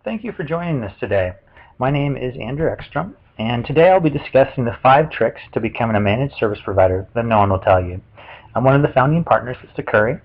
Thank you for joining us today. My name is Andrew Ekstrom, and today I'll be discussing the 5 tricks to becoming a managed service provider that no one will tell you. I'm one of the founding partners at Sakuri.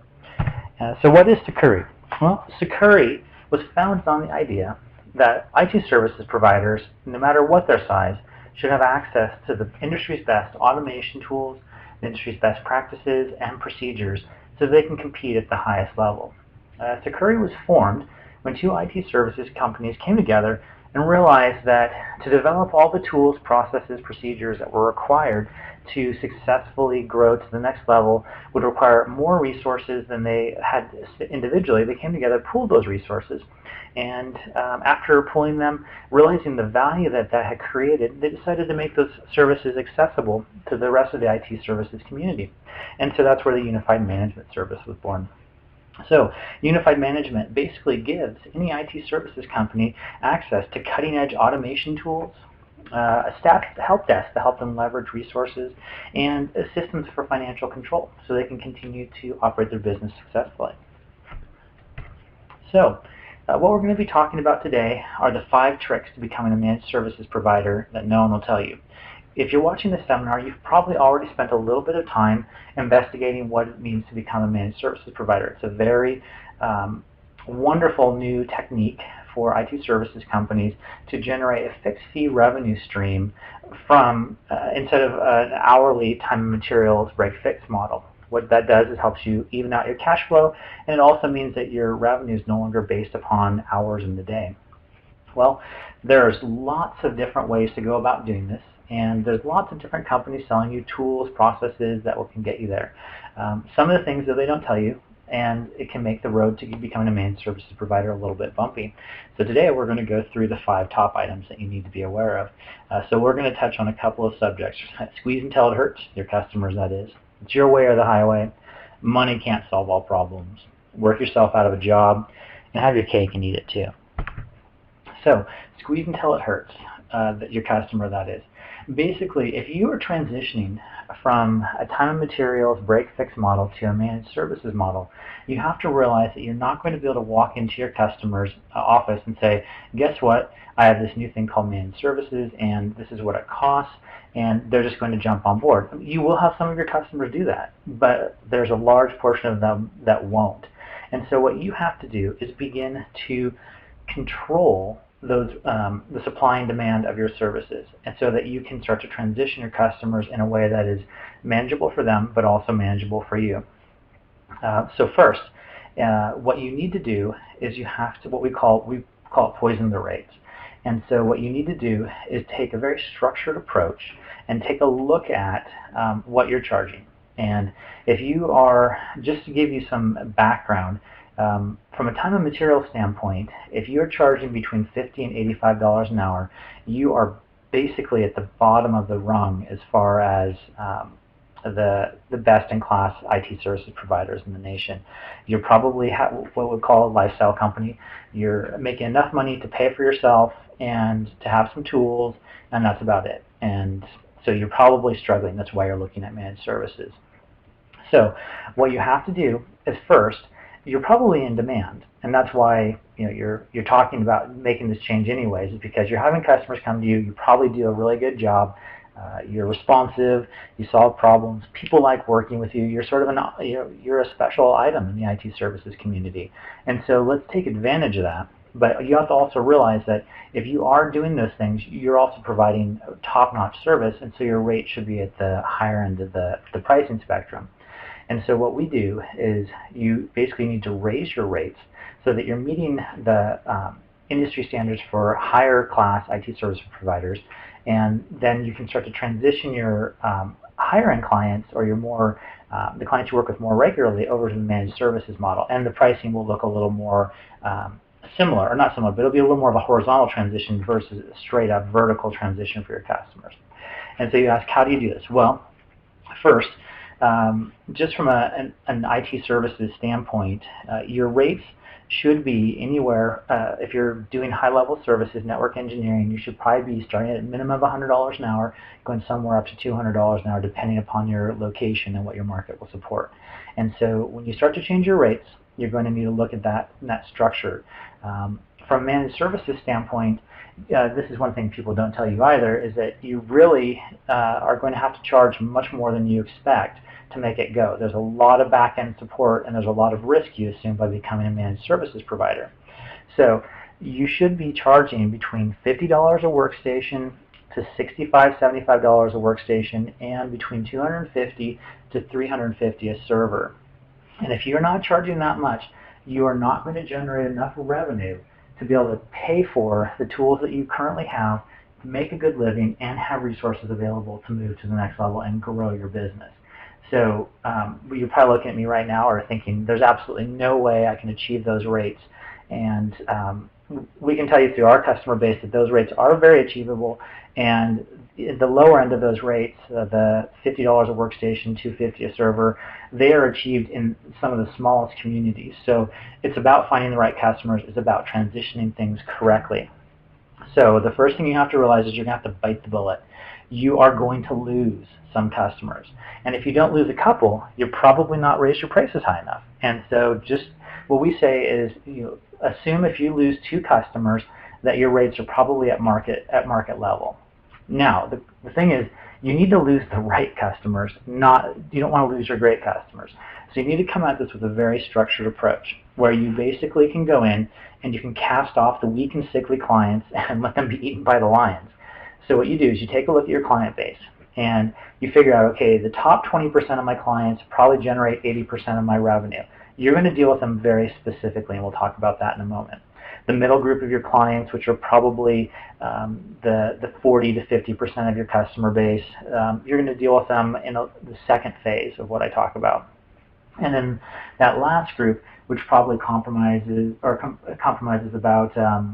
So what is Sakuri? Well, Sakuri was founded on the idea that IT services providers, no matter what their size, should have access to the industry's best automation tools, the industry's best practices and procedures so they can compete at the highest level. Sakuri was formed when 2 IT services companies came together and realized that to develop all the tools, processes, procedures that were required to successfully grow to the next level would require more resources than they had individually. They came together, pooled those resources, and after pulling them, realizing the value that had created, they decided to make those services accessible to the rest of the IT services community. And so that's where the Unified Management Service was born. So Unified Management basically gives any IT services company access to cutting-edge automation tools, a staff help desk to help them leverage resources, and systems for financial control so they can continue to operate their business successfully. So what we're going to be talking about today are the 5 tricks to becoming a managed services provider that no one will tell you. If you're watching this seminar, you've probably already spent a little bit of time investigating what it means to become a managed services provider. It's a very wonderful new technique for IT services companies to generate a fixed fee revenue stream from instead of an hourly time and materials break-fix model. What that does is helps you even out your cash flow, and it also means that your revenue is no longer based upon hours in the day. Well, there's lots of different ways to go about doing this, and there's lots of different companies selling you tools, processes that can get you there. Some of the things that they don't tell you, and it can make the road to becoming a managed services provider a little bit bumpy. So today we're going to go through the 5 top items that you need to be aware of. So we're going to touch on a couple of subjects. Squeeze until it hurts, your customers that is. It's your way or the highway. Money can't solve all problems. Work yourself out of a job, and have your cake and eat it too. So squeeze until it hurts, your customer that is. Basically, if you are transitioning from a time and materials break-fix model to a managed services model, you have to realize that you're not going to be able to walk into your customer's office and say, guess what, I have this new thing called managed services, and this is what it costs, and they're just going to jump on board. You will have some of your customers do that, but there's a large portion of them that won't. And so what you have to do is begin to control those the supply and demand of your services, and so that you can start to transition your customers in a way that is manageable for them but also manageable for you. So first, what you need to do is you have to we call it poison the rates. And so what you need to do is take a very structured approach and take a look at what you're charging. And if you are, just to give you some background, from a time and material standpoint, if you're charging between $50 and $85 an hour, you are basically at the bottom of the rung as far as the best-in-class IT services providers in the nation. You're probably what we call a lifestyle company. You're making enough money to pay for yourself and to have some tools, and that's about it. And so you're probably struggling. That's why you're looking at managed services. So what you have to do is first, you're probably in demand, and that's why you're talking about making this change anyways, is because you're having customers come to you. You probably do a really good job. You're responsive. You solve problems. People like working with you. You're sort of you're a special item in the IT services community, and so let's take advantage of that. But you have to also realize that if you are doing those things, you're also providing top-notch service, and so your rate should be at the higher end of the pricing spectrum. And so what we do is you basically need to raise your rates so that you're meeting the industry standards for higher class IT service providers, and then you can start to transition your higher end clients, or your more the clients you work with more regularly, over to the managed services model, and the pricing will look a little more similar, or not similar, but it'll be a little more of a horizontal transition versus a straight up vertical transition for your customers. And so you ask, how do you do this? Well, first, just from an IT services standpoint, your rates should be anywhere, if you're doing high-level services, network engineering, you should probably be starting at a minimum of $100 an hour, going somewhere up to $200 an hour, depending upon your location and what your market will support. And so when you start to change your rates, you're going to need to look at that structure. from a managed services standpoint, this is one thing people don't tell you either, is that you really are going to have to charge much more than you expect to make it go. There's a lot of back-end support and there's a lot of risk you assume by becoming a managed services provider. So you should be charging between $50 a workstation to $65, $75 a workstation, and between $250 to $350 a server. And if you're not charging that much, you are not going to generate enough revenue to be able to pay for the tools that you currently have, make a good living, and have resources available to move to the next level and grow your business. So you're probably looking at me right now or thinking, there's absolutely no way I can achieve those rates. And we can tell you through our customer base that those rates are very achievable, and the lower end of those rates, the $50 a workstation, $250 a server, they are achieved in some of the smallest communities. So it's about finding the right customers. It's about transitioning things correctly. So the first thing you have to realize is you're going to have to bite the bullet. You are going to lose some customers. And if you don't lose a couple, you're probably not raised your prices high enough. And so just what we say is, assume if you lose 2 customers that your rates are probably at market level. Now, the thing is, you need to lose the right customers, you don't want to lose your great customers. So you need to come at this with a very structured approach, where you basically can go in and you can cast off the weak and sickly clients and let them be eaten by the lions. So what you do is you take a look at your client base and you figure out, okay, the top 20% of my clients probably generate 80% of my revenue. You're going to deal with them very specifically, and we'll talk about that in a moment. The middle group of your clients, which are probably the 40 to 50% of your customer base, you're going to deal with them in the second phase of what I talk about. And then that last group, which probably compromises about 30%,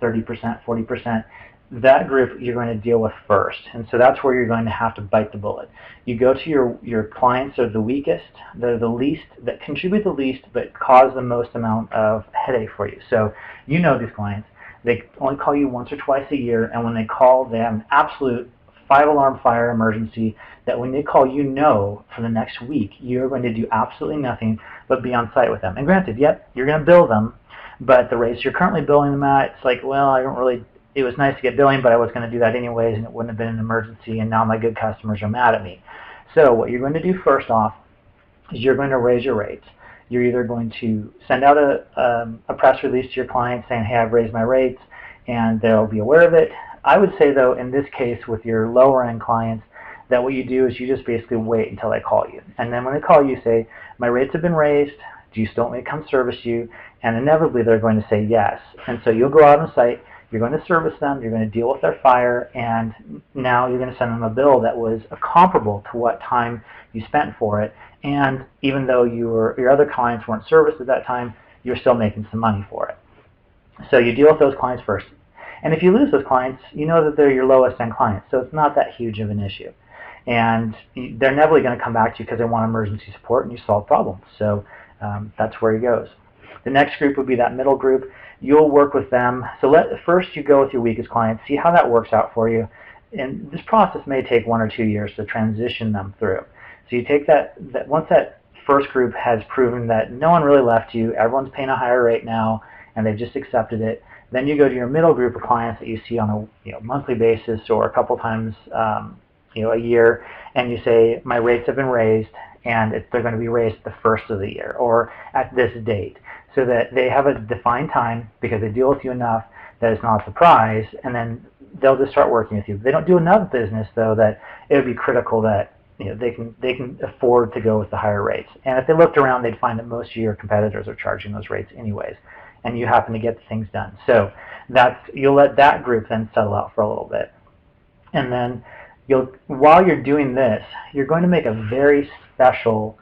40%, that group you're going to deal with first. And so that's where you're going to have to bite the bullet. You go to your clients that are the weakest, they're the least, that contribute the least but cause the most amount of headache for you. So you know these clients. They only call you once or twice a year, and when they call, they have an absolute 5-alarm fire emergency that when they call, for the next week, you're going to do absolutely nothing but be on site with them. And granted, yep, you're going to bill them, but the rates you're currently billing them at, it's like, well, it was nice to get billing, but I was going to do that anyways, and it wouldn't have been an emergency, and now my good customers are mad at me. So what you're going to do first off is you're going to raise your rates. You're either going to send out a press release to your clients saying, hey, I've raised my rates, and they'll be aware of it. I would say, though, in this case with your lower-end clients, that what you do is you just basically wait until they call you. And then when they call you, say, my rates have been raised. Do you still want me to come service you? And inevitably, they're going to say yes. And so you'll go out on site. You're going to service them, you're going to deal with their fire, and now you're going to send them a bill that was comparable to what time you spent for it. And even though your other clients weren't serviced at that time, you're still making some money for it. So you deal with those clients first. And if you lose those clients, you know that they're your lowest end clients, so it's not that huge of an issue. And they're never going to come back to you because they want emergency support and you solve problems. So that's where he goes. The next group would be that middle group. You'll work with them. So first you go with your weakest clients, see how that works out for you. And this process may take 1 or 2 years to transition them through. So you take that once that first group has proven that no one really left you, everyone's paying a higher rate now, and they've just accepted it, then you go to your middle group of clients that you see on a monthly basis or a couple times a year, and you say, my rates have been raised, and they're going to be raised the first of the year or at this date, so that they have a defined time because they deal with you enough that it's not a surprise, and then they'll just start working with you. They don't do enough business, though, that it would be critical that they can afford to go with the higher rates. And if they looked around, they'd find that most of your competitors are charging those rates anyways, and you happen to get the things done. So you'll let that group then settle out for a little bit. And then while you're doing this, you're going to make a very special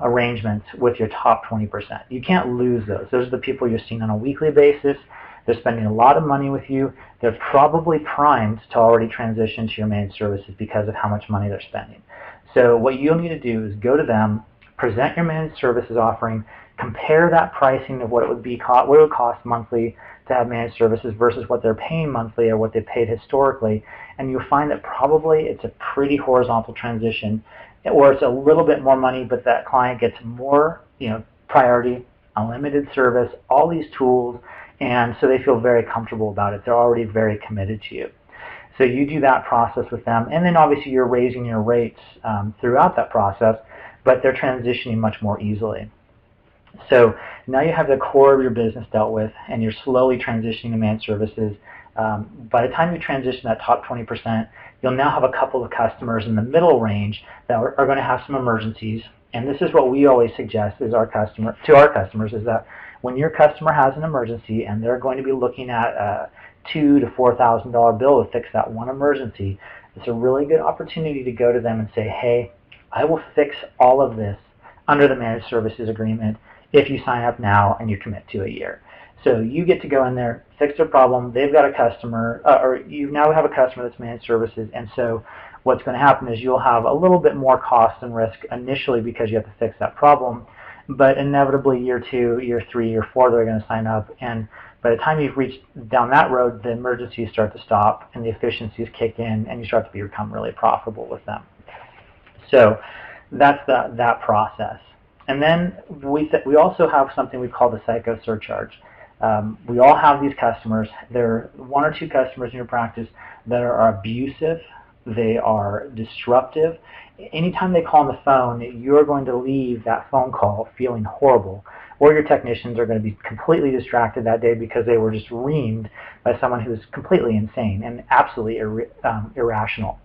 arrangements with your top 20%. You can't lose those. Those are the people you're seeing on a weekly basis. They're spending a lot of money with you. They're probably primed to already transition to your managed services because of how much money they're spending. So what you'll need to do is go to them, present your managed services offering, compare that pricing of what it would cost monthly to have managed services versus what they're paying monthly or what they paid historically, and you'll find that probably it's a pretty horizontal transition, or it's a little bit more money, but that client gets more priority, unlimited service, all these tools, And so they feel very comfortable about it. They're already very committed to you. So you do that process with them, and then obviously you're raising your rates throughout that process, but they're transitioning much more easily. So now you have the core of your business dealt with, and you're slowly transitioning to managed services. By the time you transition that top 20%, you'll now have a couple of customers in the middle range that are going to have some emergencies. And this is what we always suggest to our customers, is that when your customer has an emergency and they're going to be looking at a $2,000 to $4,000 bill to fix that one emergency, it's a really good opportunity to go to them and say, hey, I will fix all of this under the managed services agreement if you sign up now and you commit to a year. So you get to go in there, fix their problem. They've got a customer, or you now have a customer that's managed services, and so what's going to happen is you'll have a little bit more cost and risk initially because you have to fix that problem, but inevitably year 2, year 3, year 4, they're going to sign up, and by the time you've reached down that road, the emergencies start to stop and the efficiencies kick in, and you start to become really profitable with them. So that's that process. And then we also have something we call the psycho surcharge. We all have these customers. There are 1 or 2 customers in your practice that are abusive. They are disruptive. Anytime they call on the phone, you're going to leave that phone call feeling horrible, or your technicians are going to be completely distracted that day because they were just reamed by someone who's completely insane and absolutely irrational.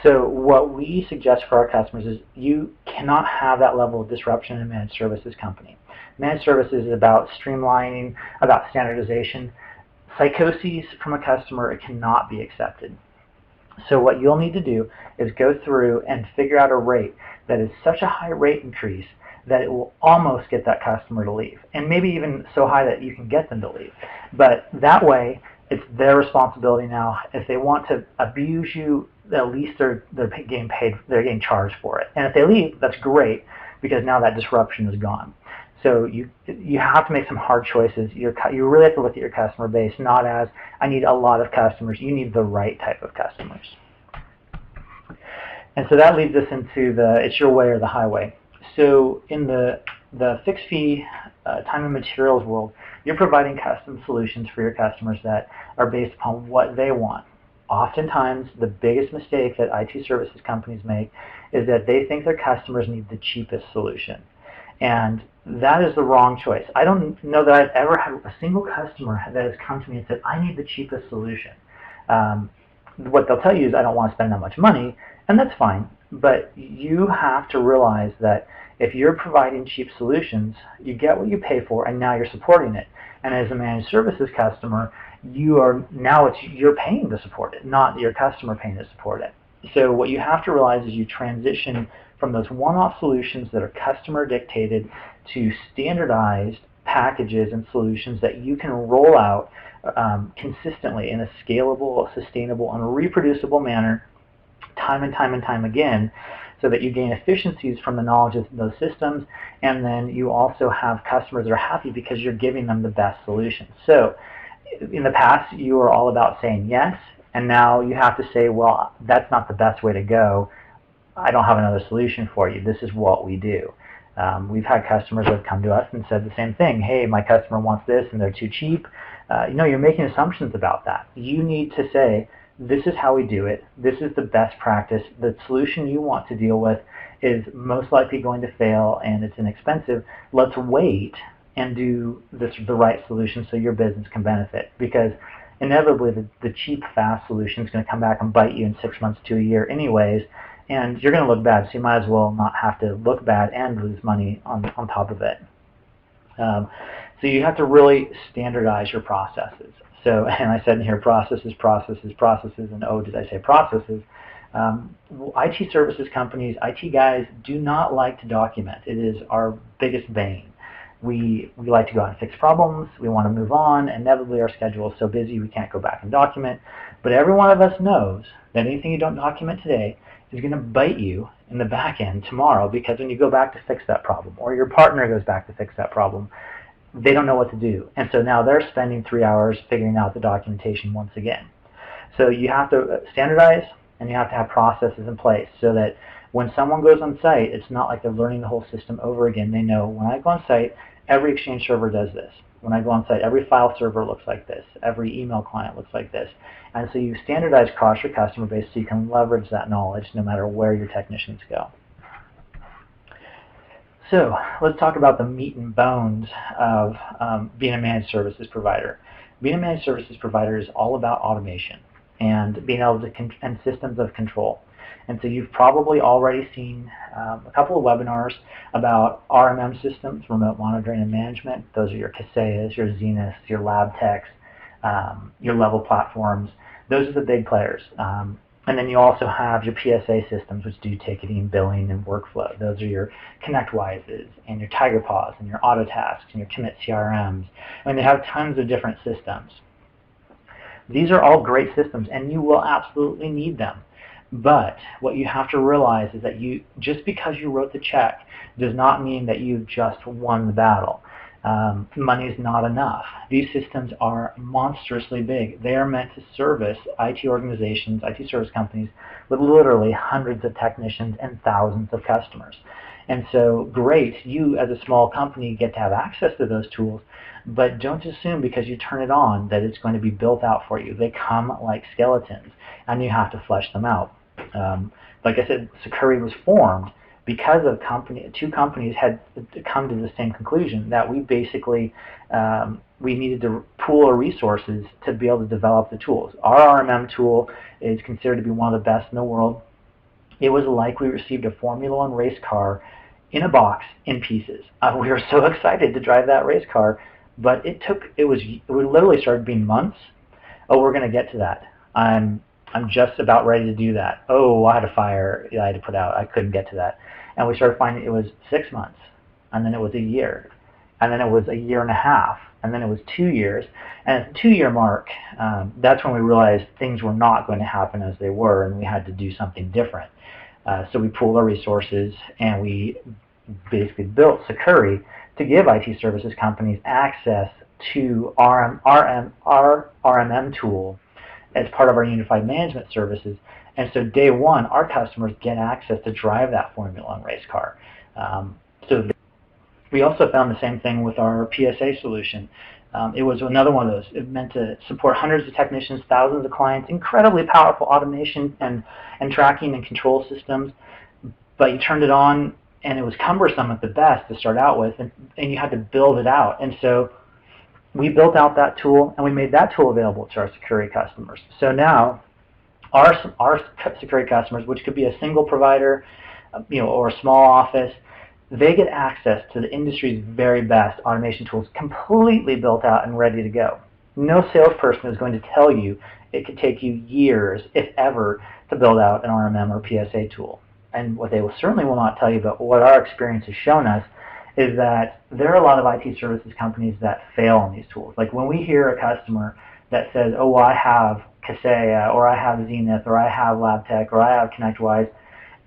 So what we suggest for our customers is you cannot have that level of disruption in a managed services company. Managed services is about streamlining, about standardization. Psychoses from a customer, it cannot be accepted. So what you'll need to do is go through and figure out a rate that is such a high rate increase that it will almost get that customer to leave, and maybe even so high that you can get them to leave. But that way, it's their responsibility now. If they want to abuse you, at least they're getting paid, they're getting charged for it. And if they leave, that's great, because now that disruption is gone. So you have to make some hard choices. You really have to look at your customer base, not as, I need a lot of customers. You need the right type of customers. And so that leads us into it's your way or the highway. So in the fixed fee time and materials world, you're providing custom solutions for your customers that are based upon what they want. Oftentimes, the biggest mistake that IT services companies make is that they think their customers need the cheapest solution. And that is the wrong choice. I don't know that I've ever had a single customer that has come to me and said, I need the cheapest solution. What they'll tell you is, I don't want to spend that much money, and that's fine. But you have to realize that if you're providing cheap solutions, you get what you pay for, and now you're supporting it. And as a managed services customer, you're paying to support it, not your customer paying to support it. So what you have to realize is you transition from those one-off solutions that are customer dictated to standardized packages and solutions that you can roll out consistently in a scalable, sustainable, and reproducible manner time and time and time again, so that you gain efficiencies from the knowledge of those systems, and then you also have customers that are happy because you're giving them the best solutions. So in the past, you were all about saying yes, and now you have to say, well, that's not the best way to go. I don't have another solution for you. This is what we do. We've had customers that have come to us and said the same thing. Hey, my customer wants this and they're too cheap. You're making assumptions about that. You need to say, this is how we do it. This is the best practice. The solution you want to deal with is most likely going to fail and it's inexpensive. Let's wait and do the right solution so your business can benefit. Because inevitably the cheap, fast solution is going to come back and bite you in 6 months to a year anyways, and you're going to look bad. So you might as well not have to look bad and lose money on top of it. So you have to really standardize your processes. So, and I said in here, processes, and oh, did I say processes? IT services companies, IT guys do not like to document. It is our biggest bane. We like to go out and fix problems. We want to move on. Inevitably, our schedule is so busy we can't go back and document. But every one of us knows that anything you don't document today is going to bite you in the back end tomorrow, because when you go back to fix that problem, or your partner goes back to fix that problem, they don't know what to do. And so now they're spending 3 hours figuring out the documentation once again. So you have to standardize, and you have to have processes in place so that when someone goes on site, it's not like they're learning the whole system over again. They know, when I go on site, every Exchange server does this. When I go on site, every file server looks like this. Every email client looks like this. And so you standardize across your customer base so you can leverage that knowledge no matter where your technicians go. So let's talk about the meat and bones of being a managed services provider. Being a managed services provider is all about automation and being able to and systems of control. And so you've probably already seen a couple of webinars about RMM systems, remote monitoring and management. Those are your Kaseya's, your Zeniths, your LabTechs, your level platforms. Those are the big players. And then you also have your PSA systems, which do ticketing, billing, and workflow. Those are your ConnectWises and your TigerPaws and your Autotasks and your Commit CRMs. I mean, they have tons of different systems. These are all great systems, and you will absolutely need them. But what you have to realize is that just because you wrote the check does not mean that you've just won the battle. Money is not enough. These systems are monstrously big. They are meant to service IT organizations, IT service companies, with literally hundreds of technicians and thousands of customers. And so, great, you as a small company get to have access to those tools, but don't assume because you turn it on that it's going to be built out for you. They come like skeletons, and you have to flesh them out. Like I said, Sucuri was formed because of two companies had come to the same conclusion that we basically we needed to pool our resources to be able to develop the tools. Our RMM tool is considered to be one of the best in the world. It was like we received a Formula One race car in a box in pieces. We were so excited to drive that race car, but it literally started being months. Oh, we're going to get to that. I'm just about ready to do that. Oh, I had a fire I had to put out. I couldn't get to that. And we started finding it was 6 months, and then it was a year, and then it was a year and a half, and then it was 2 years. And at the 2-year mark, that's when we realized things were not going to happen as they were, and we had to do something different. So we pooled our resources, and we basically built Sucuri to give IT services companies access to our RMM tool as part of our unified management services. And so day one, our customers get access to drive that Formula One race car. So we also found the same thing with our PSA solution. It was another one of those. It meant to support hundreds of technicians, thousands of clients, incredibly powerful automation and tracking and control systems. But you turned it on, and it was cumbersome at the best to start out with, and you had to build it out. And so we built out that tool, and we made that tool available to our Sucuri customers. So now, our Sucuri customers, which could be a single provider, or a small office, they get access to the industry's very best automation tools, completely built out and ready to go. No salesperson is going to tell you it could take you years, if ever, to build out an RMM or PSA tool. And what they certainly will not tell you, but what our experience has shown us, is that there are a lot of IT services companies that fail on these tools. Like when we hear a customer that says, oh, well, I have Kaseya, or I have Zenith, or I have LabTech, or I have ConnectWise,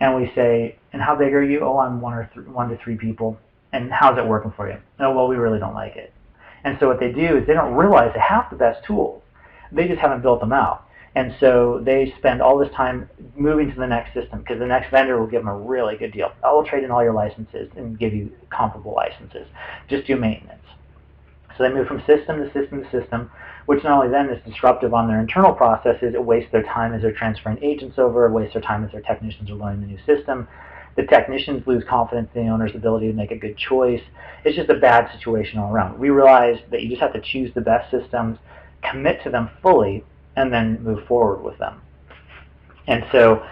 and we say, and how big are you? Oh, I'm 1 to 3 people. And how's it working for you? Oh, well, we really don't like it. And so what they do is they don't realize they have the best tools. They just haven't built them out. And so they spend all this time moving to the next system because the next vendor will give them a really good deal. I will trade in all your licenses and give you comparable licenses. Just do maintenance. So they move from system to system to system, which not only then is disruptive on their internal processes, it wastes their time as they're transferring agents over, it wastes their time as their technicians are learning the new system. The technicians lose confidence in the owner's ability to make a good choice. It's just a bad situation all around. We realized that you just have to choose the best systems, commit to them fully, and then move forward with them. And so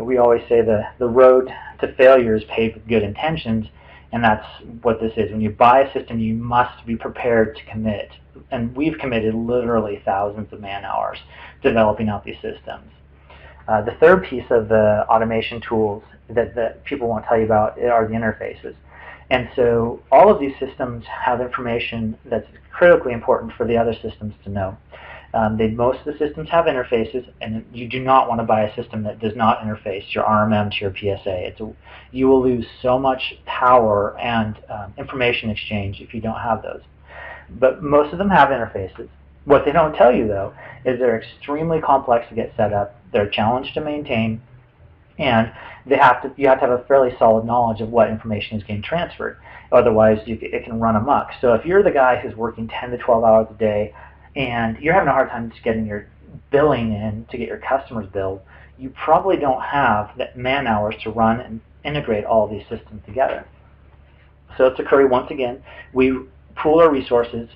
we always say the road to failure is paved with good intentions, and that's what this is. When you buy a system, you must be prepared to commit. And we've committed literally thousands of man-hours developing out these systems. The third piece of the automation tools that people won't tell you about are the interfaces. And so all of these systems have information that's critically important for the other systems to know. Most of the systems have interfaces, and you do not want to buy a system that does not interface your RMM to your PSA. You will lose so much power and information exchange if you don't have those. But most of them have interfaces. What they don't tell you, though, is they're extremely complex to get set up, they're a challenge to maintain, and you have to have a fairly solid knowledge of what information is getting transferred. Otherwise, it can run amok. So if you're the guy who's working 10 to 12 hours a day and you're having a hard time just getting your billing in to get your customers billed, you probably don't have that man hours to run and integrate all of these systems together. So at Sakuri, once again, we pooled our resources,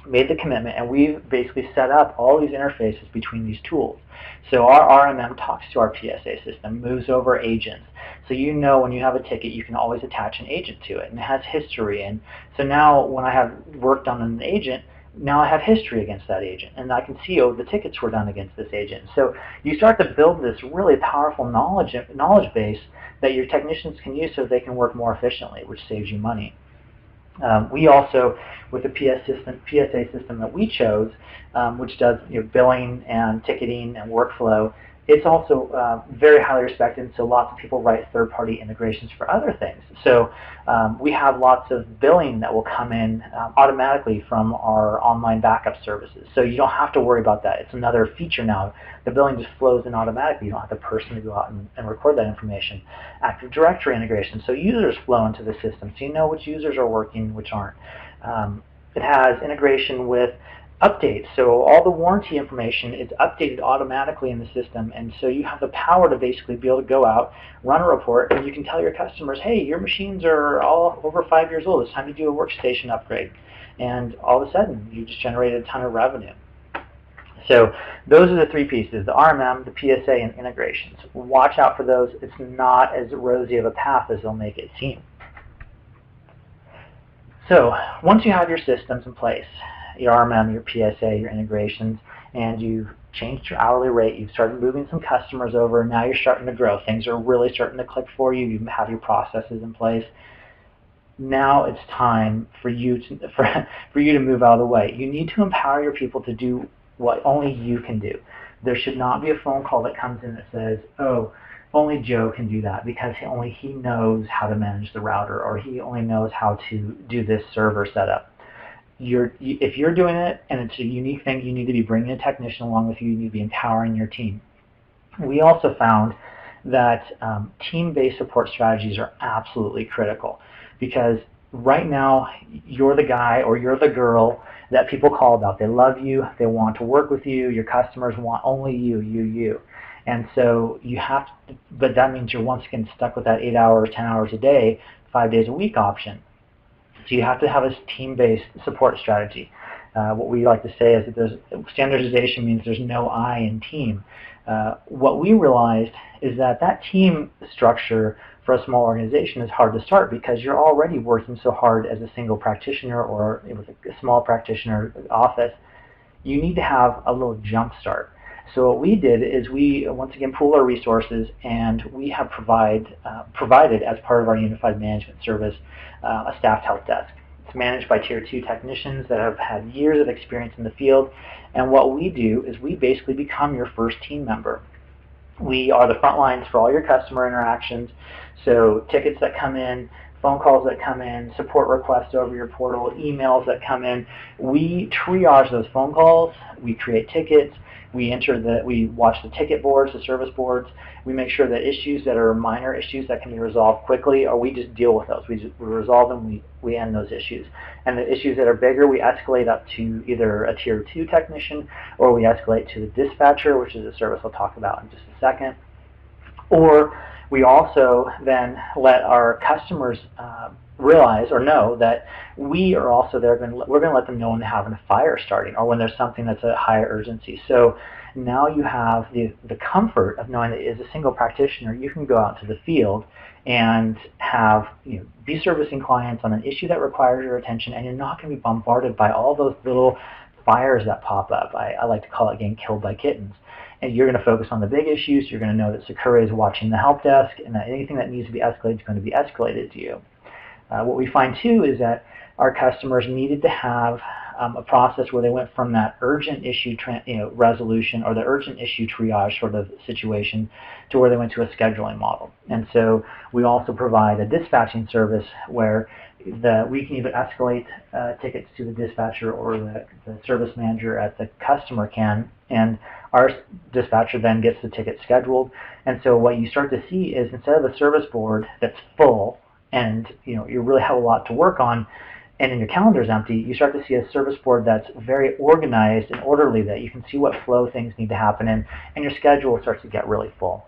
made the commitment, and we've basically set up all these interfaces between these tools. So our RMM talks to our PSA system, moves over agents. So you know when you have a ticket, you can always attach an agent to it, and it has history. And so now when I have worked on an agent, now I have history against that agent, and I can see, oh, the tickets were done against this agent. So you start to build this really powerful knowledge base that your technicians can use so they can work more efficiently, which saves you money. We also, with the PSA system that we chose, which does billing and ticketing and workflow, it's also very highly respected, so lots of people write third-party integrations for other things. So we have lots of billing that will come in automatically from our online backup services. So you don't have to worry about that. It's another feature now. The billing just flows in automatically. You don't have the person to go out and record that information. Active Directory integration, so users flow into the system, so you know which users are working, which aren't. It has integration with updates, so all the warranty information is updated automatically in the system, and so you have the power to basically be able to go out, run a report, and you can tell your customers, hey, your machines are all over 5 years old, it's time to do a workstation upgrade, and all of a sudden you just generated a ton of revenue. So those are the three pieces, the RMM, the PSA, and integrations. Watch out for those. It's not as rosy of a path as they'll make it seem. So once you have your systems in place, your RMM, your PSA, your integrations, and you've changed your hourly rate, you've started moving some customers over, and now you're starting to grow. Things are really starting to click for you. You have your processes in place. Now it's time for you to move out of the way. You need to empower your people to do what only you can do. There should not be a phone call that comes in that says, oh, only Joe can do that because only he knows how to manage the router, or he only knows how to do this server setup. If you're doing it and it's a unique thing, you need to be bringing a technician along with you. You need to be empowering your team. We also found that team-based support strategies are absolutely critical, because right now you're the guy or you're the girl that people call about. They love you, they want to work with you, your customers want only you. And so you have to, but that means you're once again stuck with that 8 hours, 10 hours a day, 5 days a week option. So you have to have a team-based support strategy. What we like to say is that standardization means there's no I in team. What we realized is that team structure for a small organization is hard to start because you're already working so hard as a single practitioner or with a small practitioner office. You need to have a little jump start. So what we did is we once again pooled our resources, and we have provided as part of our unified management service a staffed help desk. It's managed by Tier 2 technicians that have had years of experience in the field, and what we do is we basically become your first team member. We are the front lines for all your customer interactions, so tickets that come in, phone calls that come in, support requests over your portal, emails that come in. We triage those phone calls, we create tickets, we watch the ticket boards, the service boards. We make sure that issues that are minor issues that can be resolved quickly, or we just deal with those. We resolve them, we end those issues. And the issues that are bigger, we escalate up to either a Tier 2 technician, or we escalate to the dispatcher, which is a service I'll talk about in just a second. Or we also then let our customers realize or know that we are also there. We're going to let them know when they have a fire starting or when there's something that's a higher urgency. So now you have the comfort of knowing that as a single practitioner, you can go out to the field and be servicing clients on an issue that requires your attention, and you're not going to be bombarded by all those little fires that pop up. I like to call it getting killed by kittens. And you're going to focus on the big issues. You're going to know that Sakura is watching the help desk, and that anything that needs to be escalated is going to be escalated to you. What we find too is that our customers needed to have a process where they went from that urgent issue resolution or the urgent issue triage sort of situation to where they went to a scheduling model. And so we also provide a dispatching service where we can either escalate tickets to the dispatcher or the service manager at the customer can, and our dispatcher then gets the ticket scheduled. And so what you start to see is instead of a service board that's full and you really have a lot to work on, and in your calendar is empty, you start to see a service board that's very organized and orderly, that you can see what flow things need to happen in, and your schedule starts to get really full.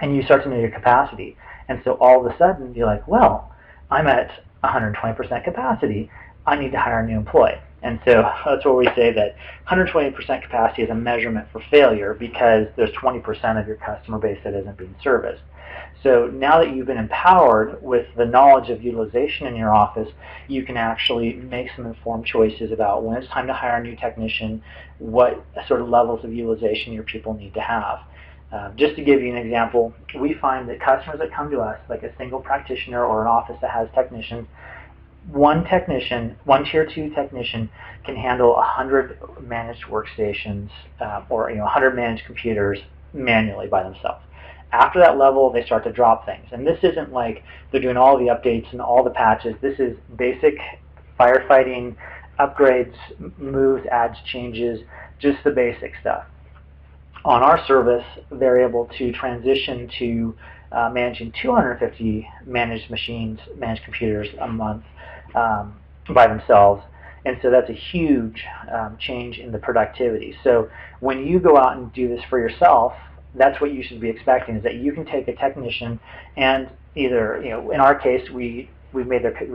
And you start to know your capacity. And so all of a sudden, you're like, well, I'm at 120% capacity. I need to hire a new employee. And so that's where we say that 120% capacity is a measurement for failure, because there's 20% of your customer base that isn't being serviced. So now that you've been empowered with the knowledge of utilization in your office, you can actually make some informed choices about when it's time to hire a new technician, what sort of levels of utilization your people need to have. Just to give you an example, we find that customers that come to us, like a single practitioner or an office that has technicians, one tier 2 technician can handle 100 managed workstations or 100 managed computers manually by themselves. After that level, they start to drop things. And this isn't like they're doing all the updates and all the patches. This is basic firefighting, upgrades, moves, adds, changes, just the basic stuff. On our service, they're able to transition to managing 250 managed machines, managed computers a month by themselves. And so that's a huge change in the productivity. So when you go out and do this for yourself, that's what you should be expecting, is that you can take a technician and either, in our case, we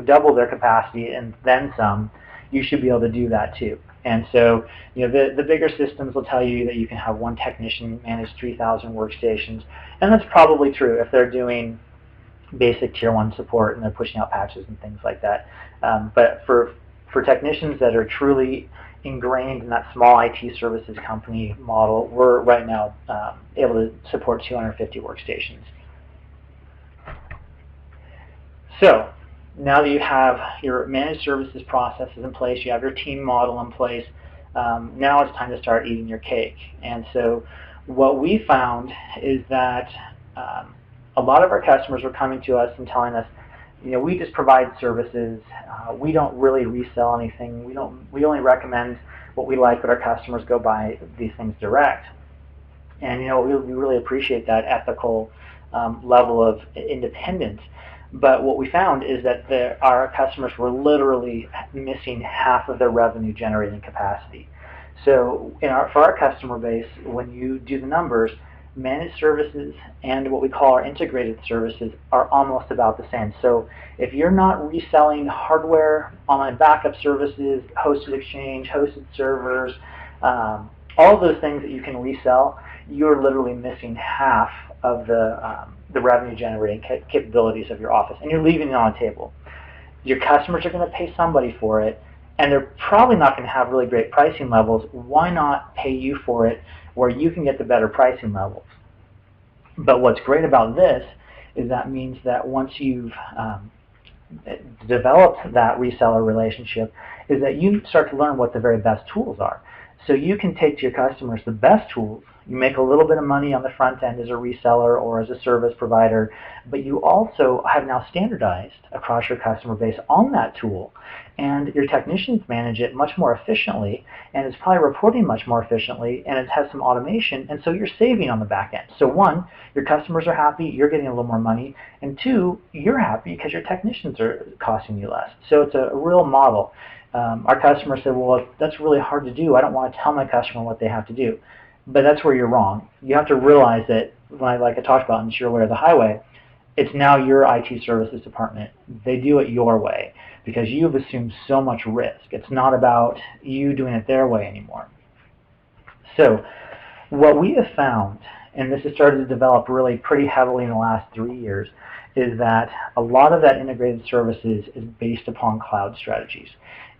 double their capacity and then some. You should be able to do that too. And so, the bigger systems will tell you that you can have one technician manage 3,000 workstations, and that's probably true if they're doing basic tier 1 support and they're pushing out patches and things like that. But for technicians that are truly ingrained in that small IT services company model, we're right now able to support 250 workstations. So now that you have your managed services processes in place, you have your team model in place, now it's time to start eating your cake. And so what we found is that a lot of our customers were coming to us and telling us, we just provide services. We don't really resell anything. We only recommend what we like, but our customers go buy these things direct. And we really appreciate that ethical level of independence. But what we found is that our customers were literally missing half of their revenue generating capacity. So for our customer base, when you do the numbers, managed services and what we call our integrated services are almost about the same. So if you're not reselling hardware, online backup services, hosted exchange, hosted servers, all of those things that you can resell, you're literally missing half of the revenue generating capabilities of your office, and you're leaving it on the table. Your customers are going to pay somebody for it, and they're probably not going to have really great pricing levels. Why not pay you for it where you can get the better pricing levels? But what's great about this is that means that once you've developed that reseller relationship, is that you start to learn what the very best tools are. So you can take to your customers the best tools. You make a little bit of money on the front end as a reseller or as a service provider, but you also have now standardized across your customer base on that tool, and your technicians manage it much more efficiently, and it's probably reporting much more efficiently, and it has some automation, and so you're saving on the back end. So one, your customers are happy, you're getting a little more money, and two, you're happy because your technicians are costing you less. So it's a real model. Our customers said, well, that's really hard to do. I don't want to tell my customer what they have to do. But that's where you're wrong. You have to realize that, like I talked about in Sure Aware of the Highway, it's now your IT services department. They do it your way because you've assumed so much risk. It's not about you doing it their way anymore. So what we have found, and this has started to develop really pretty heavily in the last 3 years, is that a lot of that integrated services is based upon cloud strategies.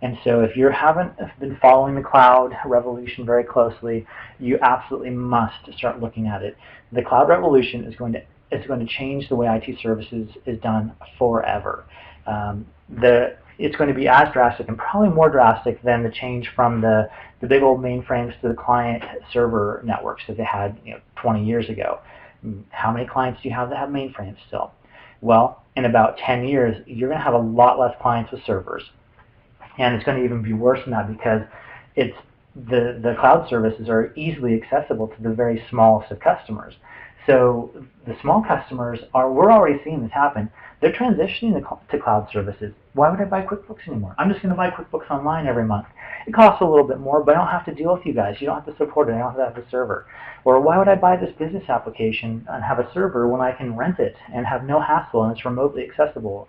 And so if you haven't been following the cloud revolution very closely, you absolutely must start looking at it. The cloud revolution is going to change the way IT services is done forever. It's going to be as drastic and probably more drastic than the change from the big old mainframes to the client server networks that they had 20 years ago. How many clients do you have that have mainframes still? Well, in about 10 years, you're going to have a lot less clients with servers. And it's going to even be worse than that because the cloud services are easily accessible to the very smallest of customers. So the small customers we're already seeing this happen. They're transitioning to cloud services. Why would I buy QuickBooks anymore? I'm just going to buy QuickBooks Online every month. It costs a little bit more, but I don't have to deal with you guys. You don't have to support it. I don't have to have a server. Or why would I buy this business application and have a server when I can rent it and have no hassle and it's remotely accessible?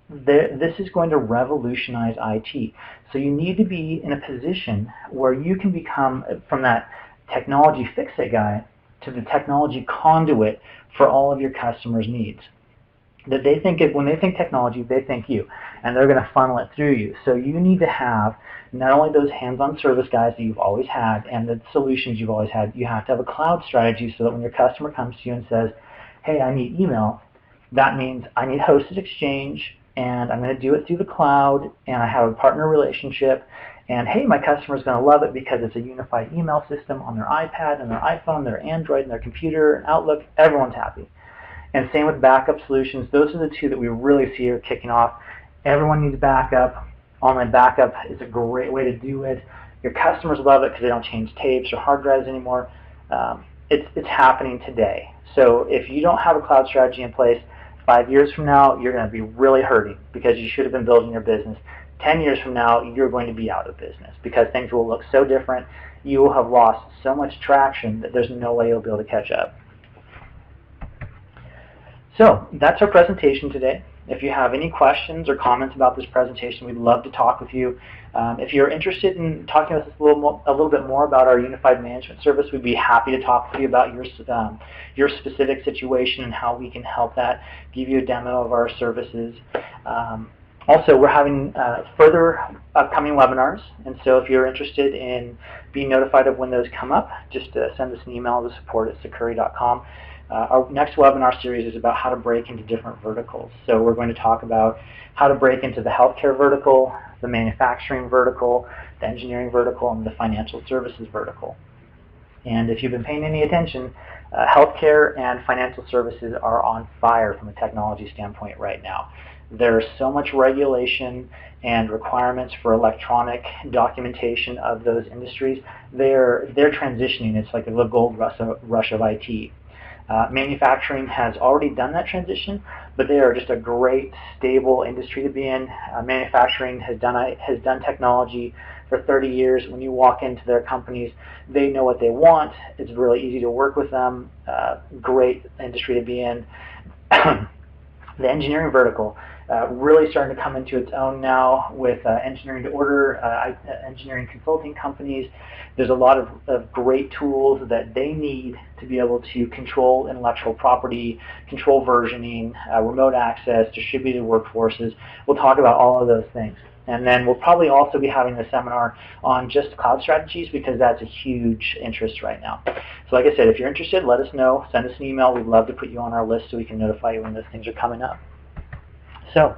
This is going to revolutionize IT. So you need to be in a position where you can become, from that technology fix-it guy to the technology conduit for all of your customers' needs. That they think when they think technology, they think you, and they're going to funnel it through you. So you need to have not only those hands-on service guys that you've always had and the solutions you've always had, you have to have a cloud strategy so that when your customer comes to you and says, hey, I need email, that means I need hosted Exchange, and I'm going to do it through the cloud, and I have a partner relationship, and hey, my customer's going to love it because it's a unified email system on their iPad and their iPhone, their Android, and their computer, and Outlook. Everyone's happy. And same with backup solutions. Those are the two that we really see are kicking off. Everyone needs backup. Online backup is a great way to do it. Your customers love it because they don't change tapes or hard drives anymore. It's happening today. So if you don't have a cloud strategy in place, 5 years from now, you're going to be really hurting because you should have been building your business. 10 years from now, you're going to be out of business because things will look so different. You will have lost so much traction that there's no way you'll be able to catch up. So that's our presentation today. If you have any questions or comments about this presentation, we'd love to talk with you. If you're interested in talking with us a little bit more about our unified management service, we'd be happy to talk with you about your specific situation and how we can help that, give you a demo of our services. Also, we're having further upcoming webinars, and so if you're interested in being notified of when those come up, just send us an email to support@sakuri.com. Our next webinar series is about how to break into different verticals. So we're going to talk about how to break into the healthcare vertical, the manufacturing vertical, the engineering vertical, and the financial services vertical. And if you've been paying any attention, healthcare and financial services are on fire from a technology standpoint right now. There's so much regulation and requirements for electronic documentation of those industries. They're transitioning. It's like the gold rush of IT. Manufacturing has already done that transition, but they are just a great, stable industry to be in. Manufacturing has done technology for 30 years. When you walk into their companies, they know what they want. It's really easy to work with them. Great industry to be in. The engineering vertical really starting to come into its own now with engineering to order, engineering consulting companies. There's a lot of great tools that they need to be able to control intellectual property, control versioning, remote access, distributed workforces. We'll talk about all of those things. And then we'll probably also be having a seminar on just cloud strategies because that's a huge interest right now. So like I said, if you're interested, let us know. Send us an email. We'd love to put you on our list so we can notify you when those things are coming up. So,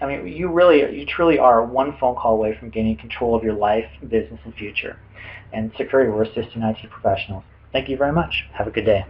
I mean, you truly are one phone call away from gaining control of your life, business, and future. And Sakuri, we're assisting IT professionals. Thank you very much. Have a good day.